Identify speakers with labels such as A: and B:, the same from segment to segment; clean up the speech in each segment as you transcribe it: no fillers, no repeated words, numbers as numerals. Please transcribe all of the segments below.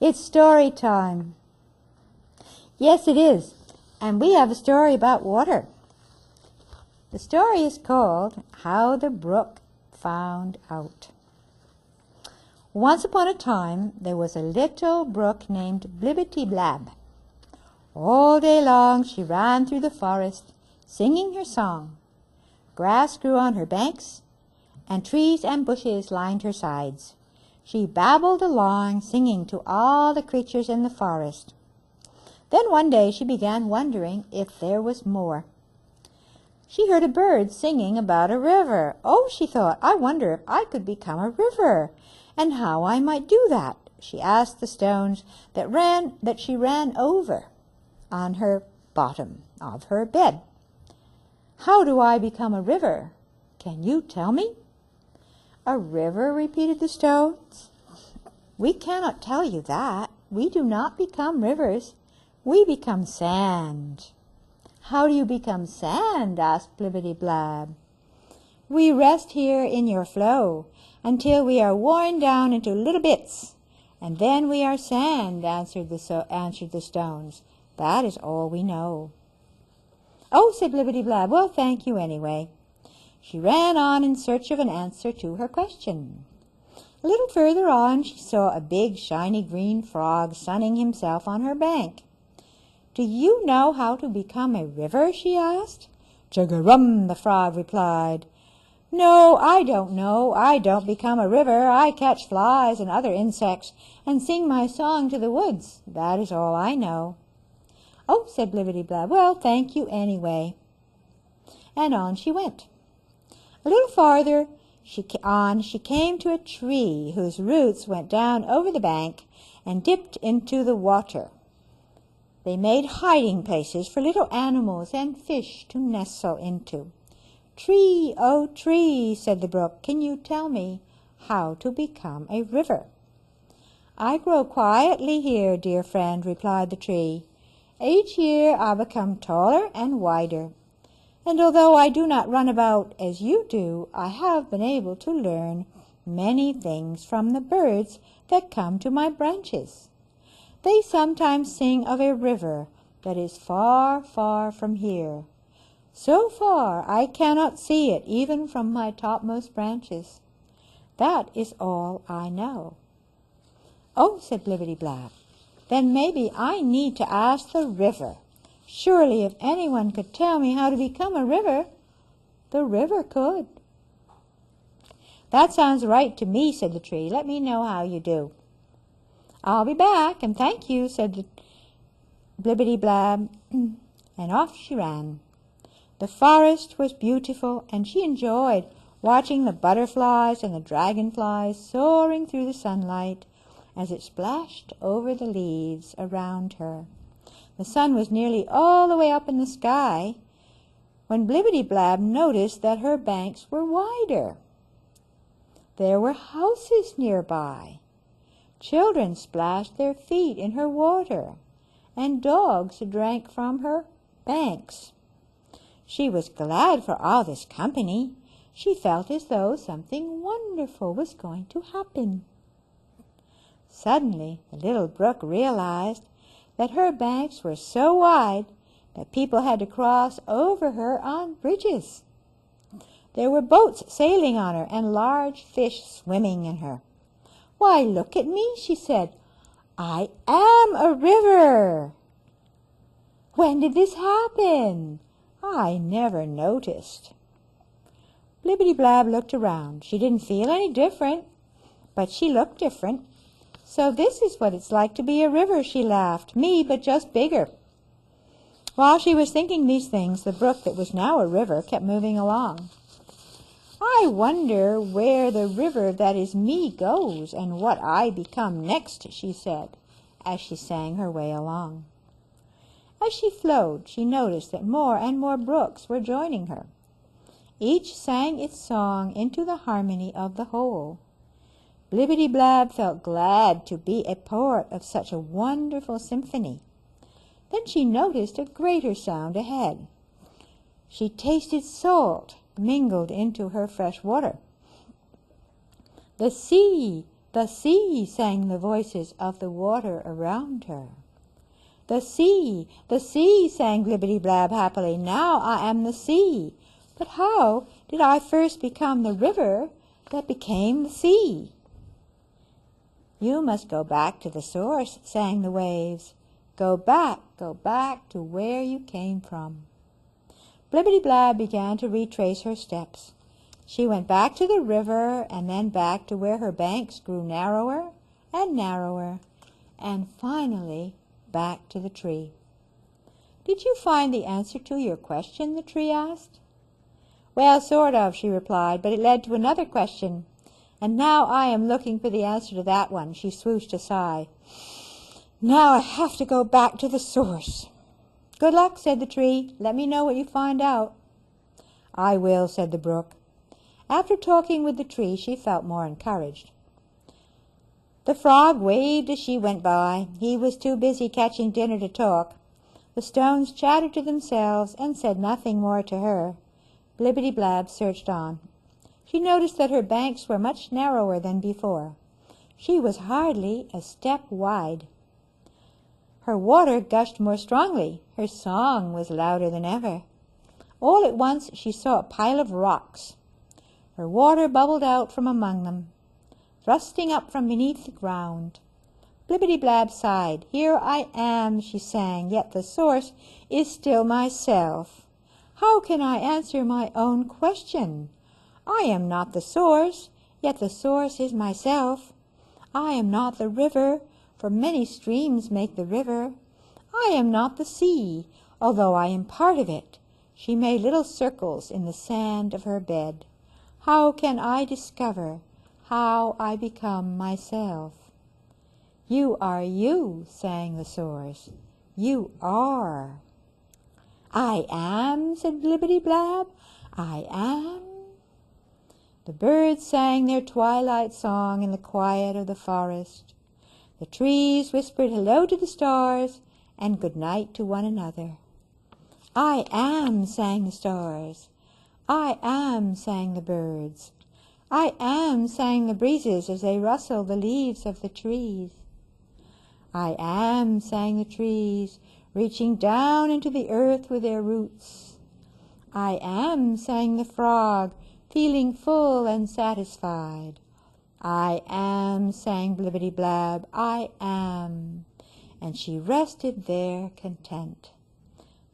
A: It's story time. Yes, it is. And we have a story about water. The story is called How the Brook Found Out. Once upon a time, there was a little brook named Blibbity-Blab. All day long she ran through the forest, singing her song. Grass grew on her banks, and trees and bushes lined her sides. She babbled along, singing to all the creatures in the forest. Then one day she began wondering if there was more. She heard a bird singing about a river. Oh, she thought, I wonder if I could become a river, and how I might do that. She asked the stones that she ran over on her bottom of her bed. How do I become a river? Can you tell me? A river, repeated the stones. We cannot tell you that. We do not become rivers. We become sand. How do you become sand? Asked Blibbity-Blab. We rest here in your flow until we are worn down into little bits, and then we are sand, answered the stones. That is all we know. Oh, said Blibbity-Blab, well, thank you anyway. She ran on in search of an answer to her question. A little further on she saw a big shiny green frog sunning himself on her bank. Do you know how to become a river? She asked. Chug-a-rum, the frog replied. No, I don't know. I don't become a river. I catch flies and other insects and sing my song to the woods. That is all I know. Oh, said Blibbity-Blab, well, thank you anyway. And on she went. A little farther she came to a tree whose roots went down over the bank and dipped into the water. They made hiding places for little animals and fish to nestle into. Tree, oh tree, said the brook, can you tell me how to become a river? I grow quietly here, dear friend, replied the tree. Each year I become taller and wider. And although I do not run about as you do, I have been able to learn many things from the birds that come to my branches. They sometimes sing of a river that is far, far from here. So far I cannot see it even from my topmost branches. That is all I know. Oh, said Blibbity-Blab, then maybe I need to ask the river. Surely if anyone could tell me how to become a river, the river could. That sounds right to me, said the tree. Let me know how you do. I'll be back, and thank you, said the Blibbity-Blab, and off she ran. The forest was beautiful, and she enjoyed watching the butterflies and the dragonflies soaring through the sunlight as it splashed over the leaves around her. The sun was nearly all the way up in the sky when Blibbity-Blab noticed that her banks were wider. There were houses nearby. Children splashed their feet in her water, and dogs drank from her banks. She was glad for all this company. She felt as though something wonderful was going to happen. Suddenly, the little brook realized that her banks were so wide that people had to cross over her on bridges. There were boats sailing on her and large fish swimming in her. Why, look at me, she said. I am a river. When did this happen? I never noticed. Blibbity-Blab looked around. She didn't feel any different, but she looked different. So this is what it's like to be a river, she laughed. Me, but just bigger. While she was thinking these things, the brook that was now a river kept moving along. I wonder where the river that is me goes and what I become next, she said, as she sang her way along. As she flowed, she noticed that more and more brooks were joining her. Each sang its song into the harmony of the whole. Blibbity-Blab felt glad to be a part of such a wonderful symphony. Then she noticed a greater sound ahead. She tasted salt mingled into her fresh water. The sea The sea, sang the voices of the water around her. The sea, sang Blibbity-Blab happily. Now I am the sea. But how did I first become the river that became the sea? You must go back to the source, sang the waves. Go back to where you came from. Blibbity-Blab began to retrace her steps. She went back to the river and then back to where her banks grew narrower and narrower, and finally back to the tree. Did you find the answer to your question? The tree asked. Well, sort of, she replied, but it led to another question, and now I am looking for the answer to that one. She swooshed a sigh. Now I have to go back to the source. Good luck, said the tree. Let me know what you find out. I will, said the brook. After talking with the tree, she felt more encouraged. The frog waved as she went by. He was too busy catching dinner to talk. The stones chattered to themselves and said nothing more to her. Blibbity-Blab searched on. She noticed that her banks were much narrower than before. She was hardly a step wide. Her water gushed more strongly. Her song was louder than ever. All at once she saw a pile of rocks. Her water bubbled out from among them, thrusting up from beneath the ground. Blibbity-Blab sighed. Here I am, she sang, yet the source is still myself. How can I answer my own question? I am not the source, yet the source is myself. I am not the river, for many streams make the river. I am not the sea, although I am part of it. She made little circles in the sand of her bed. How can I discover how I become myself? You are you, sang the source. You are. I am, said Blibbity-Blab. I am. The birds sang their twilight song in the quiet of the forest. The trees whispered hello to the stars and good night to one another. I am, sang the stars. I am, sang the birds. I am, sang the breezes as they rustled the leaves of the trees. I am, sang the trees, reaching down into the earth with their roots. I am, sang the frog, feeling full and satisfied. I am, sang Blibbity-Blab, I am. And she rested there content.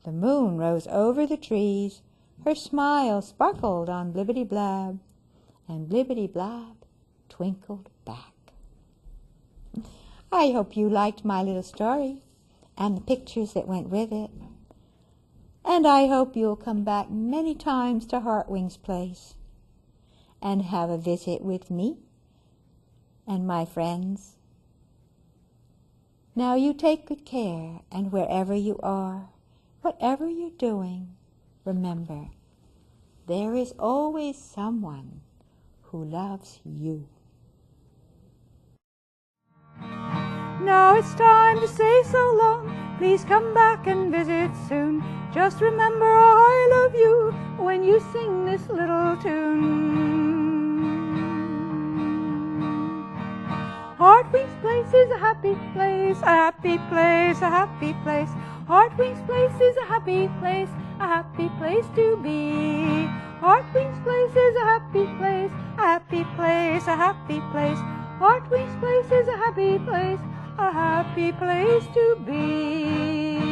A: The moon rose over the trees. Her smile sparkled on Blibbity-Blab, and Blibbity-Blab twinkled back. I hope you liked my little story and the pictures that went with it. And I hope you'll come back many times to Heartwings Place and have a visit with me and my friends. Now you take good care, and wherever you are, whatever you're doing, remember, there is always someone who loves you. Now it's time to say so long. Please come back and visit soon. Just remember I love you when you sing this little tune. Heartwings Place is a happy place, a happy place, a happy place. Heartwings Place is a happy place to be. Heartwings Place is a happy place, a happy place, a happy place. Heartwings Place is a happy place to be.